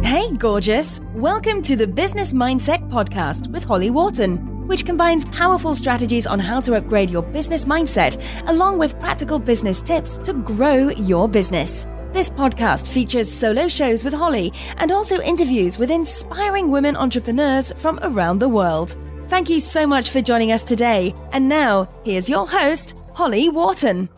Hey, gorgeous! Welcome to the Business Mindset Podcast with Holly Wharton, which combines powerful strategies on how to upgrade your business mindset, along with practical business tips to grow your business. This podcast features solo shows with Holly and also interviews with inspiring women entrepreneurs from around the world. Thank you so much for joining us today. And now, here's your host, Holly Wharton.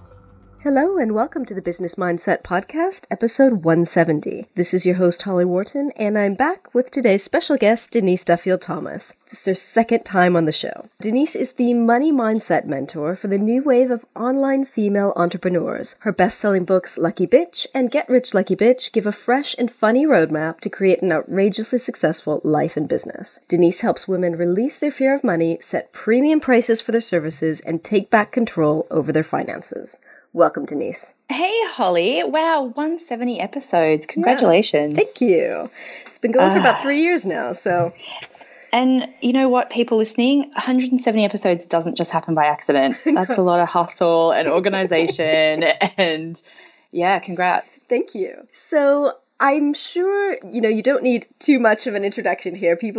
Hello and welcome to the Business Mindset Podcast, episode 170. This is your host, Holly Wharton, and I'm back with today's special guest, Denise Duffield-Thomas. This is her second time on the show. Denise is the money mindset mentor for the new wave of online female entrepreneurs. Her best-selling books, Lucky Bitch and Get Rich Lucky Bitch, give a fresh and funny roadmap to create an outrageously successful life and business. Denise helps women release their fear of money, set premium prices for their services, and take back control over their finances. Welcome, Denise. Hey, Holly. Wow, 170 episodes. Congratulations. Yeah, thank you. It's been going for about 3 years now, so... And you know what, people listening, 170 episodes doesn't just happen by accident. That's a lot of hustle and organization and, yeah, congrats. Thank you. So... I'm sure, you don't need too much of an introduction here. Listeners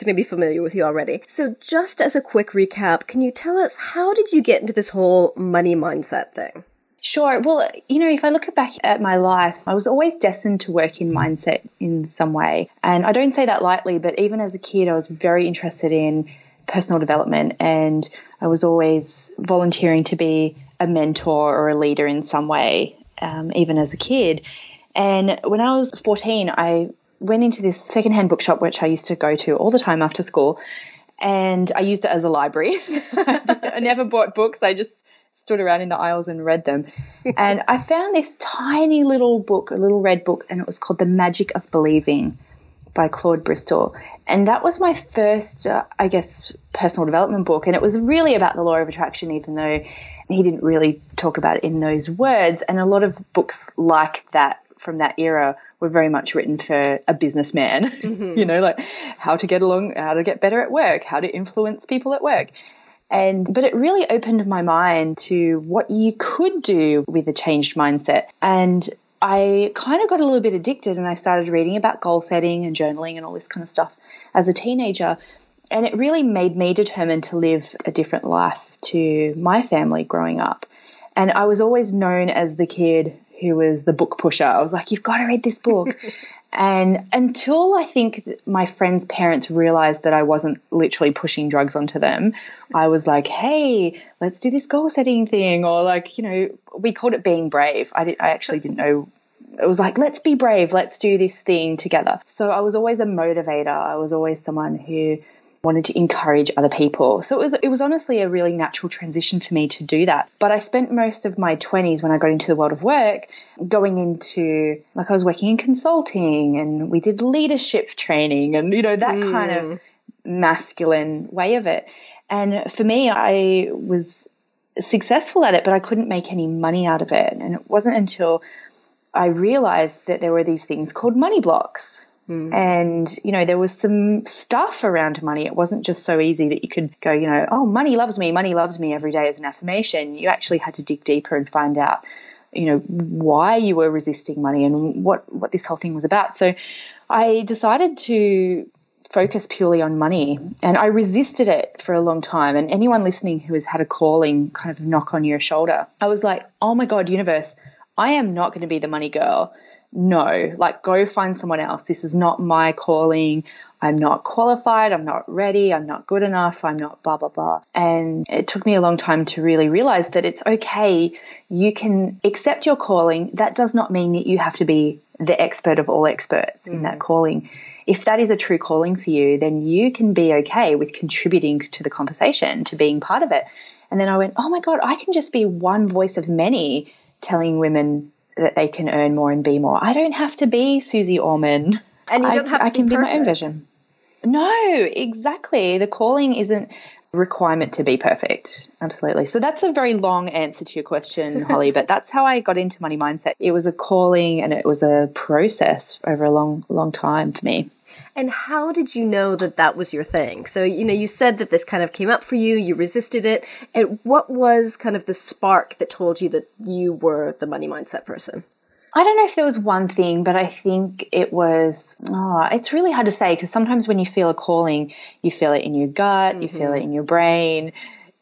are going to be familiar with you already. So just as a quick recap, can you tell us, how did you get into this whole money mindset thing? Sure. Well, if I look back at my life, I was always destined to work in mindset in some way. And I don't say that lightly, but even as a kid, I was very interested in personal development, and I was always volunteering to be a mentor or a leader in some way, even as a kid. And when I was 14, I went into this secondhand bookshop, which I used to go to all the time after school, and I used it as a library. I never bought books. I just stood around in the aisles and read them. And I found this tiny little book, a little red book, and it was called The Magic of Believing by Claude Bristol. And that was my first, personal development book. And it was really about the law of attraction, even though he didn't really talk about it in those words. And a lot of books like that from that era were very much written for a businessman, like how to get along, how to get better at work, how to influence people at work. But it really opened my mind to what you could do with a changed mindset. And I kind of got a little bit addicted, and I started reading about goal setting and journaling and all this kind of stuff as a teenager. And it really made me determined to live a different life to my family growing up. And I was always known as the kid who was the book pusher. I was like, you've got to read this book. And until I think my friends' parents realized that I wasn't literally pushing drugs onto them, I was like, hey, let's do this goal setting thing. Or we called it being brave. I actually didn't know. It was like, let's be brave. Let's do this thing together. So I was always a motivator. I was always someone who wanted to encourage other people. So it was honestly a really natural transition for me to do that. But I spent most of my 20s when I got into the world of work going into, I was working in consulting, and we did leadership training and, that kind of masculine way of it. And for me, I was successful at it, but I couldn't make any money out of it. And it wasn't until I realized that there were these things called money blocks. And, there was some stuff around money. It wasn't just so easy that you could go, oh, money loves me every day as an affirmation. You actually had to dig deeper and find out, why you were resisting money and what this whole thing was about. So I decided to focus purely on money, and I resisted it for a long time. And anyone listening who has had a calling kind of knock on your shoulder, I was like, oh my God, universe, I am not going to be the money girl. No, go find someone else. This is not my calling. I'm not qualified. I'm not ready. I'm not good enough. I'm not blah, blah, blah. And it took me a long time to really realize that it's okay. You can accept your calling. That does not mean that you have to be the expert of all experts in that calling. If that is a true calling for you, then you can be okay with contributing to the conversation, to being part of it. And then I went, oh my God, I can just be one voice of many telling women that they can earn more and be more. I don't have to be Susie Orman. And you don't have to I can be my own vision. No, exactly. The calling isn't a requirement to be perfect. Absolutely. So that's a very long answer to your question, Holly, but that's how I got into money mindset. It was a calling, and it was a process over a long, long time for me. And how did you know that that was your thing? So, you said that this kind of came up for you, you resisted it. And what was kind of the spark that told you that you were the money mindset person? I don't know if there was one thing, but I think it was, it's really hard to say, because sometimes when you feel a calling, you feel it in your gut, you feel it in your brain,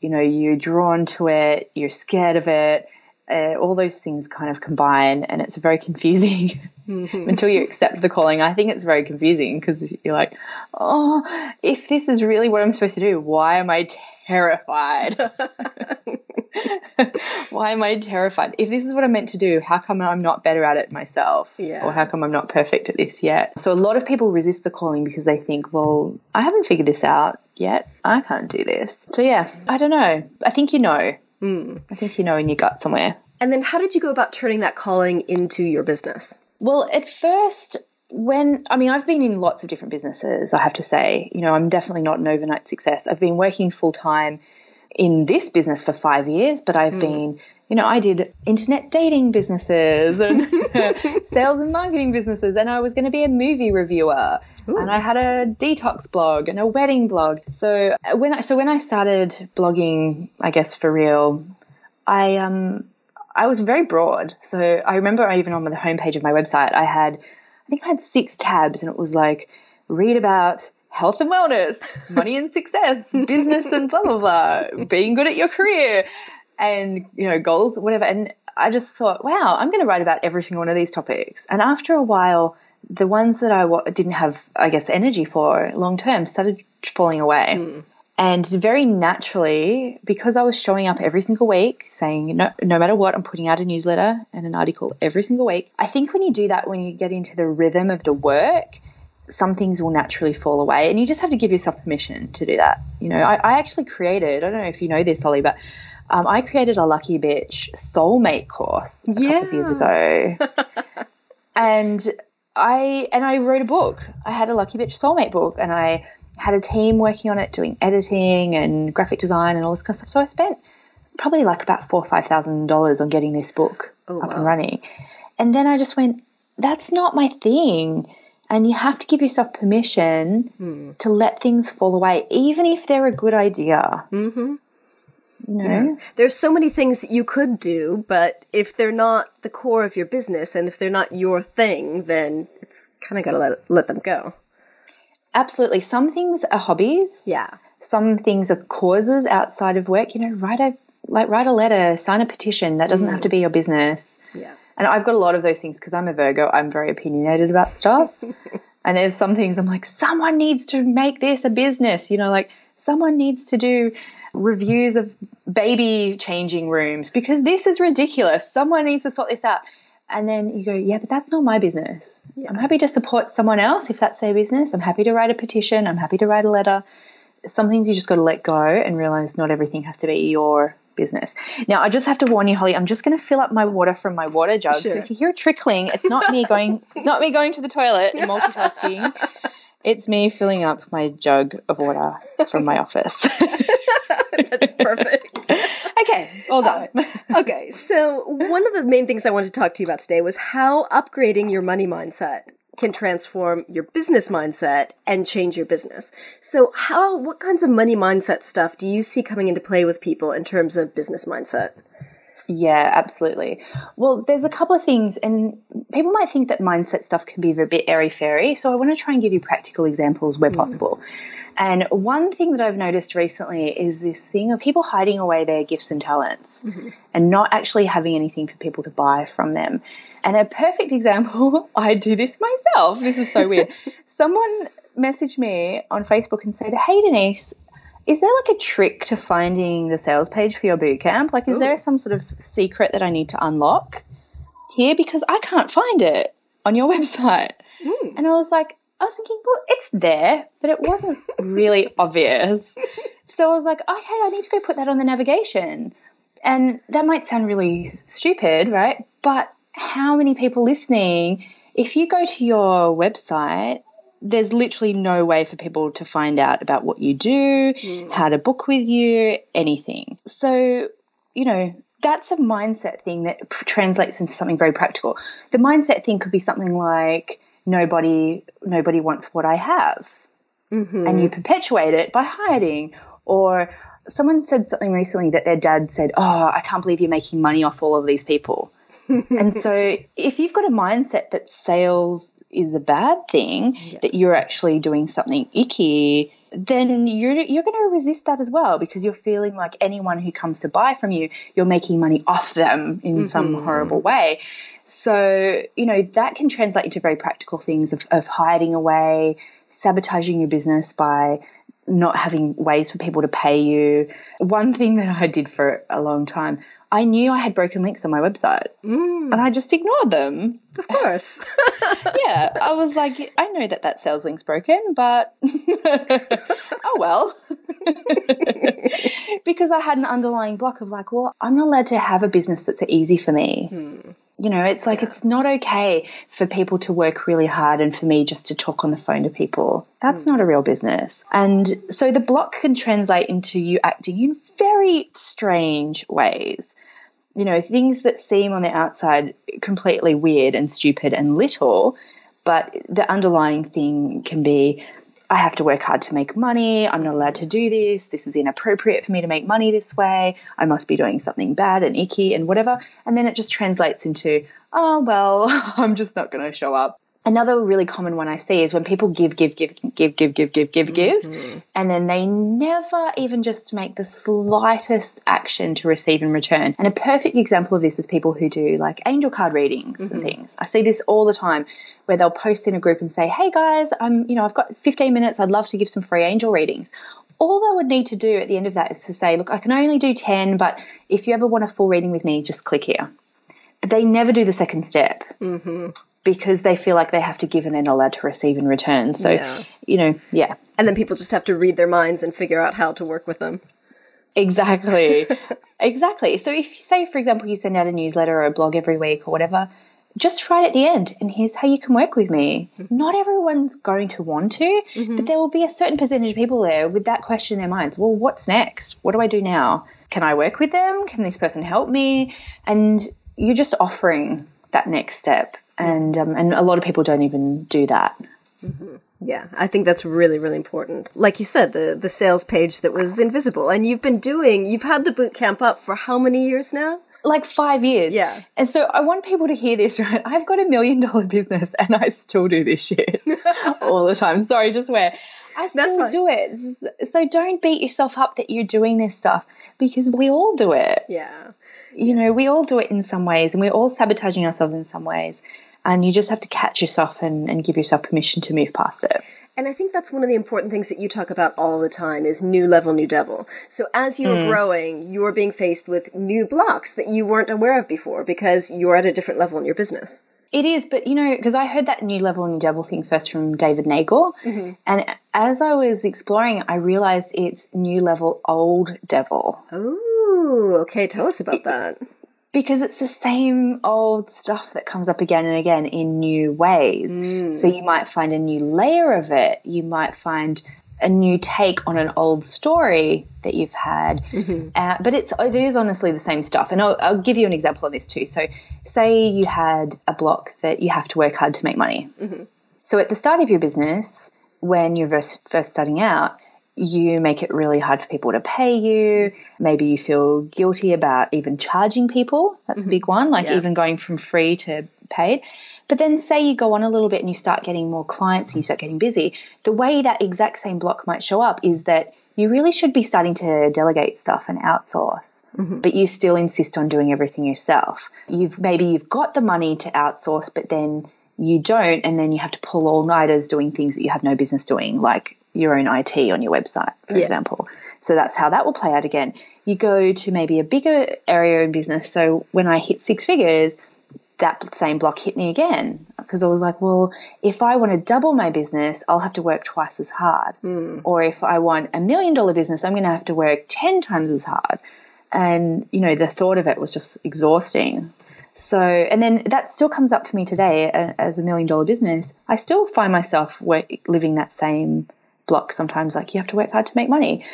you know, you're drawn to it, you're scared of it. All those things kind of combine, and it's very confusing until you accept the calling. I think it's very confusing because you're like, oh, if this is really what I'm supposed to do, why am I terrified? Why am I terrified? If this is what I'm meant to do, how come I'm not better at it myself? Yeah. Or how come I'm not perfect at this yet? So a lot of people resist the calling because they think, well, I haven't figured this out yet. I can't do this. So yeah, I don't know. I think you know. I think you know in your gut somewhere. And then how did you go about turning that calling into your business? Well, at first, I've been in lots of different businesses, I have to say. You know, I'm definitely not an overnight success. I've been working full-time in this business for 5 years, but I've been, you know, I did internet dating businesses and sales and marketing businesses, and I was going to be a movie reviewer. Ooh. And I had a detox blog and a wedding blog. So when I started blogging, I guess for real, I was very broad. So I remember even on the homepage of my website, I think I had 6 tabs, and it was like, read about health and wellness, money and success, business and blah, blah, blah, being good at your career and, you know, goals, whatever. And I just thought, wow, I'm going to write about every single one of these topics. And after a while, the ones that I didn't have, I guess, energy for long term started falling away. And very naturally, because I was showing up every single week saying, no matter what, I'm putting out a newsletter and an article every single week. I think when you do that, when you get into the rhythm of the work, some things will naturally fall away, and you just have to give yourself permission to do that. You know, I actually created, I don't know if you know this, Holly, but I created a Lucky Bitch soulmate course a couple of years ago. and I wrote a book. I had a Lucky Bitch soulmate book, and I had a team working on it, doing editing and graphic design and all this kind of stuff. So I spent probably like about $4,000 or $5,000 on getting this book up and running. And then I just went, that's not my thing. And you have to give yourself permission to let things fall away, even if they're a good idea. You know? Yeah. There's so many things that you could do, but if they're not the core of your business and if they're not your thing, then it's kind of got to let them go. Absolutely. Some things are hobbies. Yeah. Some things are causes outside of work. You know, write a letter, sign a petition. That doesn't have to be your business. Yeah. And I've got a lot of those things because I'm a Virgo. I'm very opinionated about stuff. And there's some things I'm like, someone needs to make this a business. You know, like someone needs to do reviews of baby changing rooms because this is ridiculous. Someone needs to sort this out. And then you go, yeah, but that's not my business. Yeah. I'm happy to support someone else if that's their business. I'm happy to write a petition. I'm happy to write a letter. Some things you just got to let go and realize not everything has to be your business. Now, I just have to warn you, Holly, I'm just going to fill up my water from my water jug. Sure. So if you hear it trickling, it's not me going to the toilet and multitasking. It's me filling up my jug of water from my office. That's perfect. Okay, all done. Okay, so one of the main things I wanted to talk to you about today was how upgrading your money mindset can transform your business mindset and change your business. So what kinds of money mindset stuff do you see coming into play with people in terms of business mindset? Yeah, absolutely. Well, there's a couple of things, and people might think that mindset stuff can be a bit airy-fairy, so I want to try and give you practical examples where possible. And one thing that I've noticed recently is this thing of people hiding away their gifts and talents and not actually having anything for people to buy from them. And a perfect example, I do this myself. This is so weird. Someone messaged me on Facebook and said, hey, Denise, is there like a trick to finding the sales page for your bootcamp? Like, is there some sort of secret that I need to unlock here? Because I can't find it on your website. And I was thinking, well, it's there, but it wasn't really obvious. So I was like, okay, I need to go put that on the navigation. And that might sound really stupid, right? But how many people listening, if you go to your website, there's literally no way for people to find out about what you do, how to book with you, anything. So, you know, that's a mindset thing that translates into something very practical. The mindset thing could be something like, nobody wants what I have. And you perpetuate it by hiding. Or someone said something recently that their dad said, oh, I can't believe you're making money off all of these people. And so if you've got a mindset that sales is a bad thing, that you're actually doing something icky, then you're going to resist that as well, because you're feeling like anyone who comes to buy from you, you're making money off them in some horrible way. So, that can translate into very practical things of hiding away, sabotaging your business by not having ways for people to pay you. One thing that I did for a long time, I knew I had broken links on my website and I just ignored them. Of course. Yeah, I was like, I know that sales link's broken, but oh well. Because I had an underlying block of like, well, I'm not allowed to have a business that's easy for me. It's like it's not okay for people to work really hard and for me just to talk on the phone to people. That's not a real business. And so the block can translate into you acting in very strange ways. Things that seem on the outside completely weird and stupid and little, but the underlying thing can be, I have to work hard to make money. I'm not allowed to do this. This is inappropriate for me to make money this way. I must be doing something bad and icky and whatever. And then it just translates into, oh, well, I'm just not going to show up. Another really common one I see is when people give, and then they never even just make the slightest action to receive in return. And a perfect example of this is people who do like angel card readings and things. I see this all the time, where they'll post in a group and say, hey guys, I've got 15 minutes. I'd love to give some free angel readings. All they would need to do at the end of that is to say, look, I can only do 10, but if you ever want a full reading with me, just click here. But they never do the second step. Because they feel like they have to give and they're not allowed to receive in return. So, And then people just have to read their minds and figure out how to work with them. Exactly. Exactly. So if, say, for example, you send out a newsletter or a blog every week or whatever, just write at the end, and here's how you can work with me. Not everyone's going to want to, but there will be a certain percentage of people there with that question in their minds. Well, what's next? What do I do now? Can I work with them? Can this person help me? And you're just offering that next step. And a lot of people don't even do that. Yeah, I think that's really, really important. Like you said, the sales page that was invisible. And you've had the boot camp up for how many years now? Like 5 years. Yeah. And so I want people to hear this, right? I've got $1 million business and I still do this shit all the time. Sorry to swear. I still do it. So don't beat yourself up that you're doing this stuff, because we all do it. Yeah. We all do it in some ways, and we're all sabotaging ourselves in some ways. And you just have to catch yourself and give yourself permission to move past it. And I think that's one of the important things that you talk about all the time is new level, new devil. So as you're growing, you're being faced with new blocks that you weren't aware of before because you're at a different level in your business. It is, but, because I heard that new level, new devil thing first from David Nagel. And as I was exploring, I realized it's new level, old devil. Oh, okay. Tell us about that. Because it's the same old stuff that comes up again and again in new ways. So you might find a new layer of it. You might find a new take on an old story that you've had. But it is honestly the same stuff. And I'll give you an example of this too. So say you had a block that you have to work hard to make money. So at the start of your business, when you're first starting out, you make it really hard for people to pay you. Maybe you feel guilty about even charging people. That's a big one, like even going from free to paid. But then say you go on a little bit and you start getting more clients and you start getting busy. The way that exact same block might show up is that you really should be starting to delegate stuff and outsource, but you still insist on doing everything yourself. Maybe you've got the money to outsource, but then you don't, and then you have to pull all-nighters doing things that you have no business doing, like your own IT on your website, for example. So that's how that will play out again. You go to maybe a bigger area in business. So when I hit 6 figures, that same block hit me again, because I was like, well, if I want to double my business, I'll have to work twice as hard. Or if I want $1 million business, I'm going to have to work 10 times as hard. And, the thought of it was just exhausting. So, and then that still comes up for me today as $1 million business. I still find myself living that same block sometimes, like you have to work hard to make money.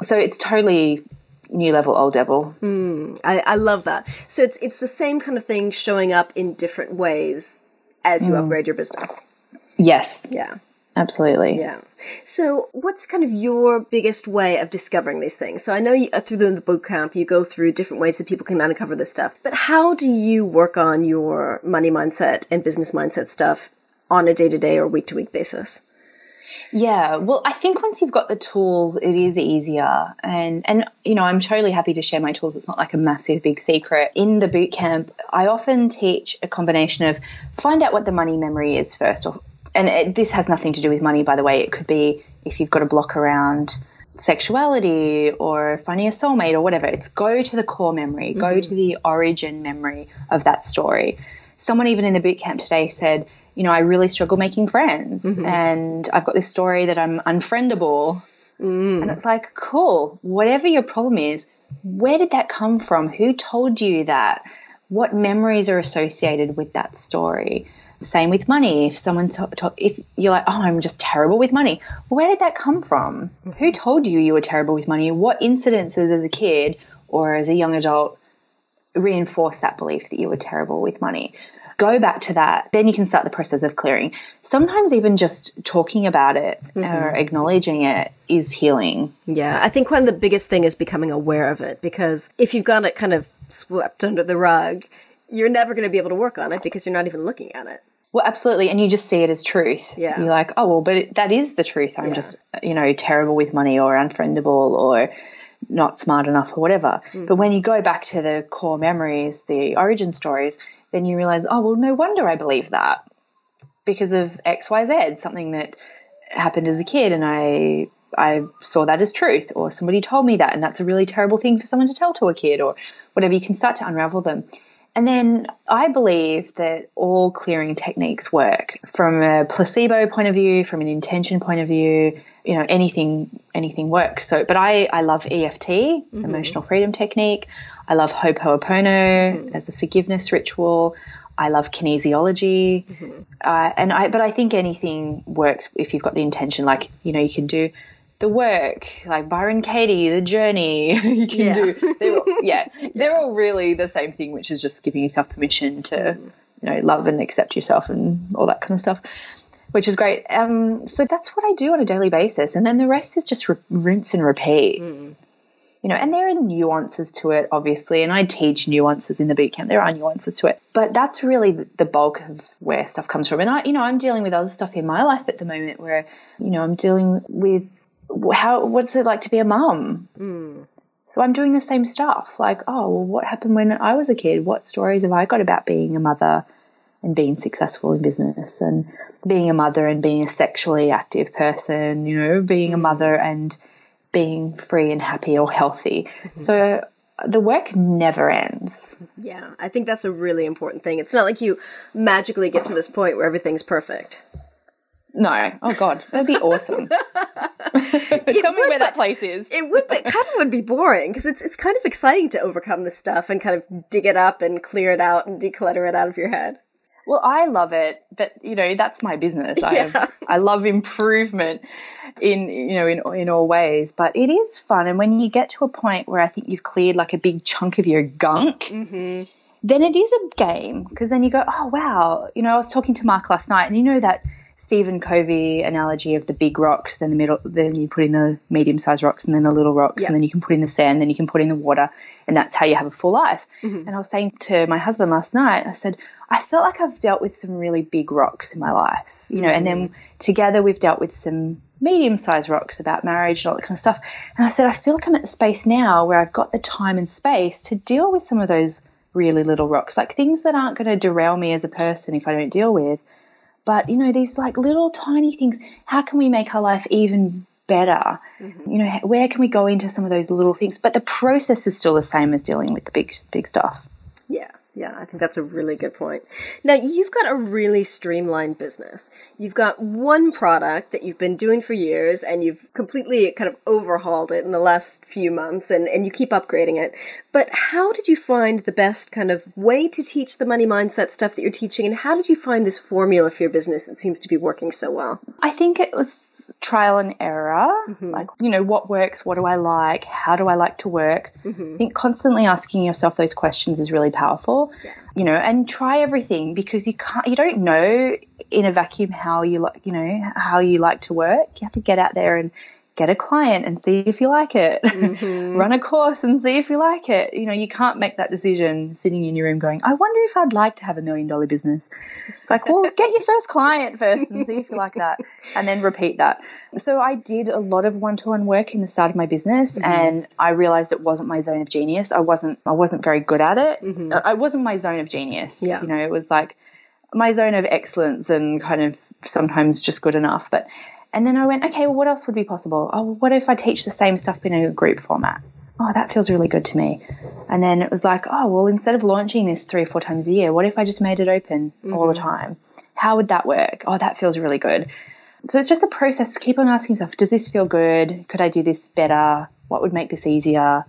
So it's totally new level, old devil. I love that. So it's the same kind of thing showing up in different ways as you upgrade your business. Yes. Yeah. Absolutely. Yeah. So what's kind of your biggest way of discovering these things? So I know through the boot camp, you go through different ways that people can uncover this stuff. But how do you work on your money mindset and business mindset stuff on a day-to-day or week-to-week basis? Yeah, well, I think once you've got the tools, it is easier. And I'm totally happy to share my tools. It's not like a massive, big secret. In the boot camp, I often teach a combination of find out what the money memory is first. This has nothing to do with money, by the way. It could be if you've got a block around sexuality or finding a soulmate or whatever. It's go to the core memory, go to the origin memory of that story. Someone even in the boot camp today said, I really struggle making friends and I've got this story that I'm unfriendable. And it's like, cool, whatever your problem is, where did that come from? Who told you that? What memories are associated with that story? Same with money. If someone if you're like, oh, I'm just terrible with money, where did that come from? Who told you were terrible with money? What incidences as a kid or as a young adult reinforce that belief that you were terrible with money? Go back to that. Then you can start the process of clearing. Sometimes even just talking about it or acknowledging it is healing. Yeah, I think one of the biggest thing is becoming aware of it, because if you've got it kind of swept under the rug, you're never going to be able to work on it because you're not even looking at it. Well, absolutely. And you just see it as truth. Yeah. You're like, oh, well, but that is the truth. I'm just, terrible with money or unfriendable or not smart enough or whatever. But when you go back to the core memories, the origin stories, then you realize, oh, well, no wonder I believe that because of X, Y, Z, something that happened as a kid and I saw that as truth, or somebody told me that and that's a really terrible thing for someone to tell to a kid or whatever. You can start to unravel them. And then I believe that all clearing techniques work from a placebo point of view, from an intention point of view, anything works. So, but I love EFT, emotional freedom technique. I love Ho'oponopono as a forgiveness ritual. I love kinesiology. But I think anything works if you've got the intention. Like, you can do the work, like Byron Katie, the journey. You can do. They're all really the same thing, which is just giving yourself permission to, love and accept yourself and all that kind of stuff, which is great. So that's what I do on a daily basis, and then the rest is just rinse and repeat. And there are nuances to it, obviously, and I teach nuances in the bootcamp. There are nuances to it, but that's really the bulk of where stuff comes from. And I'm dealing with other stuff in my life at the moment where, I'm dealing with what's it like to be a mum? So I'm doing the same stuff. Like, oh, well, what happened when I was a kid? What stories have I got about being a mother and being successful in business, and being a mother and being a sexually active person, being a mother and being free and happy or healthy. So the work never ends. Yeah, I think that's a really important thing. It's not like you magically get to this point where everything's perfect. No. Oh, God. That'd be awesome. Tell me where that place is. It kind of would be boring, because it's kind of exciting to overcome this stuff and kind of dig it up and clear it out and declutter it out of your head. Well, I love it, but, that's my business. I love improvement in all ways, but it is fun. And when you get to a point where I think you've cleared like a big chunk of your gunk, then it is a game, because then you go, oh, wow. I was talking to Mark last night, and that Stephen Covey analogy of the big rocks, then the middle, then you put in the medium-sized rocks, and then the little rocks, and then you can put in the sand, then you can put in the water, and that's how you have a full life. And I was saying to my husband last night, I said, I felt like I've dealt with some really big rocks in my life, and then together we've dealt with some medium-sized rocks about marriage and all that kind of stuff. And I said, I feel like I'm at the space now where I've got the time and space to deal with some of those really little rocks, like things that aren't going to derail me as a person if I don't deal with. But, these like little tiny things, how can we make our life even better? Where can we go into some of those little things? But the process is still the same as dealing with the big stuff. Yeah, I think that's a really good point. Now, you've got a really streamlined business. You've got one product that you've been doing for years, and you've completely kind of overhauled it in the last few months, and you keep upgrading it. But how did you find the best kind of way to teach the money mindset stuff that you're teaching, and how did you find this formula for your business that seems to be working so well? I think it was trial and error. Like, what works? What do I like? How do I like to work? I think constantly asking yourself those questions is really powerful. you know, and try everything, because you don't know in a vacuum how you like to work. You have to get out there and get a client and see if you like it. Run a course and see if you like it. You know, you can't make that decision sitting in your room going, I wonder if I'd like to have $1 million business. It's like, well, get your first client first and see if you like that, and then repeat that. So I did a lot of one-to-one work in the start of my business, and I realized it wasn't my zone of genius. I wasn't very good at it. It wasn't my zone of genius. Yeah. You know, it was like my zone of excellence and kind of sometimes just good enough. And then I went, okay, well, what else would be possible? Oh, what if I teach the same stuff in a group format? Oh, that feels really good to me. And then it was like, oh, well, instead of launching this 3 or 4 times a year, what if I just made it open all the time? How would that work? Oh, that feels really good. So it's just a process to keep on asking yourself, does this feel good? Could I do this better? What would make this easier?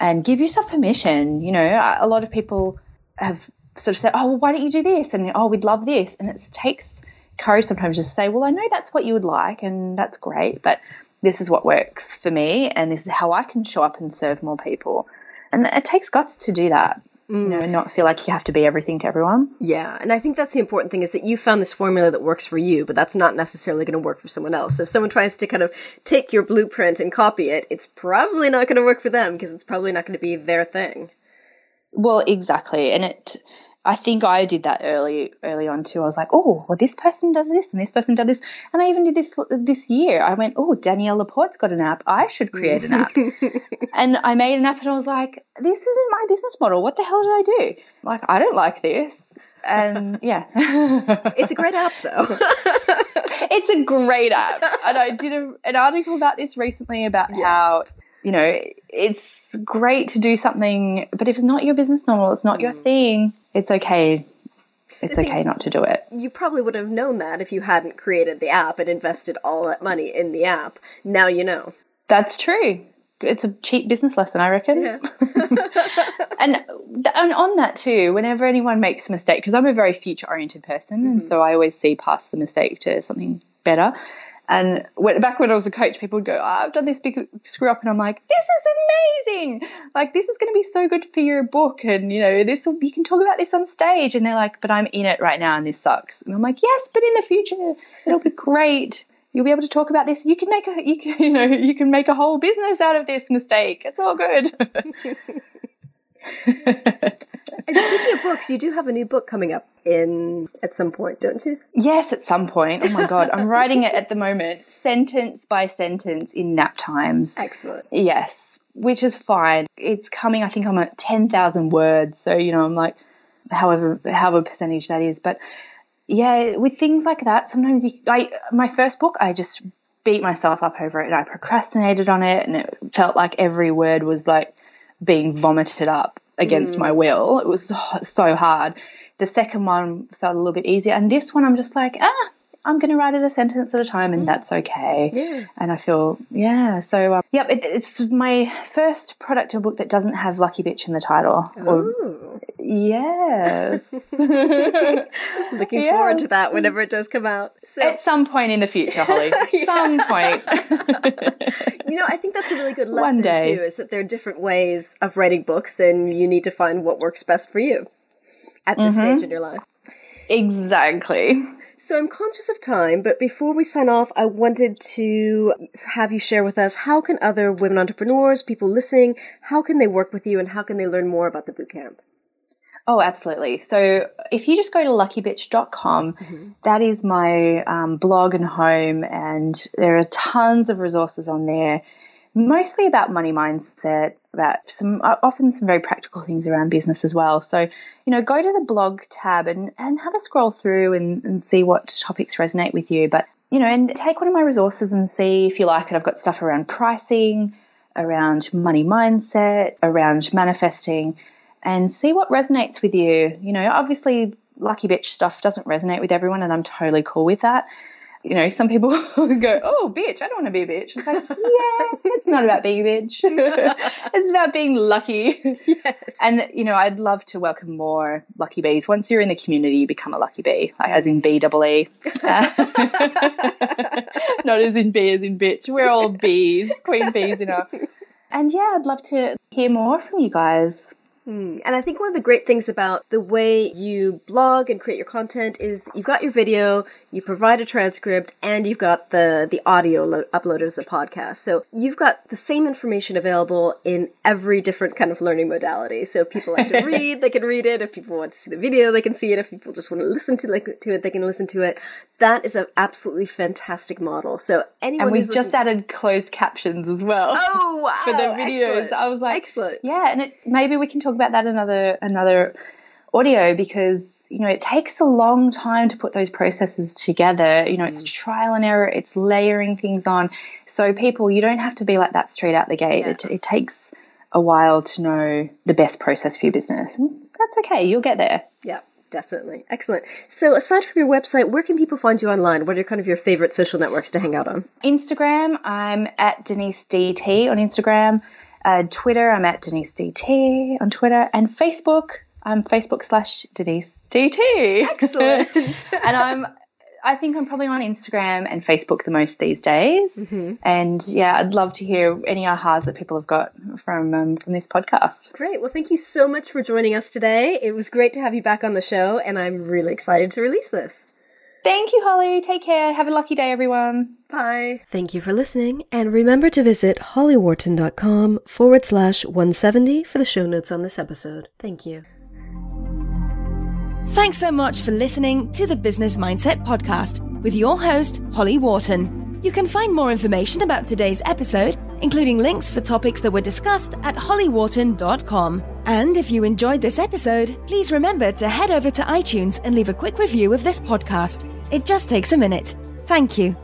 And give yourself permission. You know, a lot of people have sort of said, oh, well, why don't you do this? And, oh, we'd love this. And it takes courage sometimes just to say, well, I know that's what you would like, and that's great, but this is what works for me, and this is how I can show up and serve more people. And it takes guts to do that, you know, and not feel like you have to be everything to everyone. Yeah, and I think that's the important thing, is that you found this formula that works for you, but that's not necessarily going to work for someone else. So if someone tries to kind of take your blueprint and copy it, it's probably not going to work for them, because it's probably not going to be their thing. Well, exactly. And I think I did that early on too. I was like, oh, well, this person does this and this person does this. And I even did this year. I went, oh, Danielle Laporte's got an app. I should create an app. And I made an app, and I was like, this isn't my business model. What the hell did I do? Like, I don't like this. And yeah. It's a great app, though. It's a great app. And I did an article about this recently about how, you know, it's great to do something, but if it's not your business model, it's not your thing, it's okay. It's okay not to do it. You probably would have known that if you hadn't created the app and invested all that money in the app. Now you know. That's true. It's a cheap business lesson, I reckon. Yeah. And on that too, whenever anyone makes a mistake, because I'm a very future-oriented person, and so I always see past the mistake to something better. And back when I was a coach, people would go, oh, I've done this big screw up. And I'm like, this is amazing. Like, this is going to be so good for your book. And, you know, you can talk about this on stage. And they're like, but I'm in it right now and this sucks. And I'm like, yes, but in the future, it'll be great. You'll be able to talk about this. You can make a whole business out of this mistake. It's all good. And speaking of books, you do have a new book coming up at some point, don't you? Yes, at some point. Oh my God. I'm writing it at the moment, sentence by sentence in nap times. Excellent. Yes, which is fine. It's coming, I think I'm at 10,000 words. So, you know, I'm like, however percentage that is. But yeah, with things like that, sometimes my first book, I just beat myself up over it, and I procrastinated on it, and it felt like every word was like being vomited up against my will. It was so hard. The second one felt a little bit easier, and this one I'm just like, I'm going to write it a sentence at a time, and that's okay. Yeah. And I feel, so it's my first product or book that doesn't have Lucky Bitch in the title. Yes. Looking forward to that whenever it does come out. So, at some point in the future, Holly. Some point. You know, I think that's a really good lesson too, is that there are different ways of writing books, and you need to find what works best for you at this stage in your life. Exactly. So I'm conscious of time, but before we sign off, I wanted to have you share with us, how can other women entrepreneurs, people listening, how can they work with you, and how can they learn more about the bootcamp? Oh, absolutely. So if you just go to luckybitch.com, that is my blog and home, and there are tons of resources on there, mostly about money mindset, about often some very practical things around business as well. So, you know, go to the blog tab and have a scroll through and see what topics resonate with you. But, you know, and take one of my resources and see if you like it. I've got stuff around pricing, around money mindset, around manifesting, and see what resonates with you. You know, obviously Lucky Bitch stuff doesn't resonate with everyone, and I'm totally cool with that. You know, some people go, oh, bitch, I don't want to be a bitch. It's like, yeah, it's not about being a bitch. It's about being lucky. Yes. And, you know, I'd love to welcome more lucky bees. Once you're in the community, you become a lucky bee, like as in B-double-E. Not as in B as in bitch. We're all bees, queen bees, you know. And, yeah, I'd love to hear more from you guys. And I think one of the great things about the way you blog and create your content is you've got your video, you provide a transcript, and you've got the audio uploaded as a podcast. So you've got the same information available in every different kind of learning modality. So if people like to read, they can read it. If people want to see the video, they can see it. If people just want to listen to it, they can listen to it. That is an absolutely fantastic model. So anyone and we've just added closed captions as well. Oh, wow. For the videos. Excellent. I was like, excellent. Yeah, and maybe we can talk about that another audio, because it takes a long time to put those processes together. It's trial and error, it's layering things on. So people, you don't have to be like that straight out the gate. Yeah. It takes a while to know the best process for your business. And that's okay, you'll get there. Yeah. Definitely. Excellent. So aside from your website, where can people find you online? What are kind of your favorite social networks to hang out on? Instagram, I'm at Denise DT on Instagram. Twitter, I'm at Denise DT on Twitter. And Facebook, I'm Facebook/Denise DT. Excellent. And I think I'm probably on Instagram and Facebook the most these days. Mm-hmm. And yeah, I'd love to hear any ahas that people have got from this podcast. Great. Well, thank you so much for joining us today. It was great to have you back on the show, and I'm really excited to release this. Thank you, Holly. Take care. Have a lucky day, everyone. Bye. Thank you for listening, and remember to visit hollywharton.com/170 for the show notes on this episode. Thank you. Thanks so much for listening to the Business Mindset Podcast with your host, Holly Wharton. You can find more information about today's episode, including links for topics that were discussed at hollywharton.com. And if you enjoyed this episode, please remember to head over to iTunes and leave a quick review of this podcast. It just takes a minute. Thank you.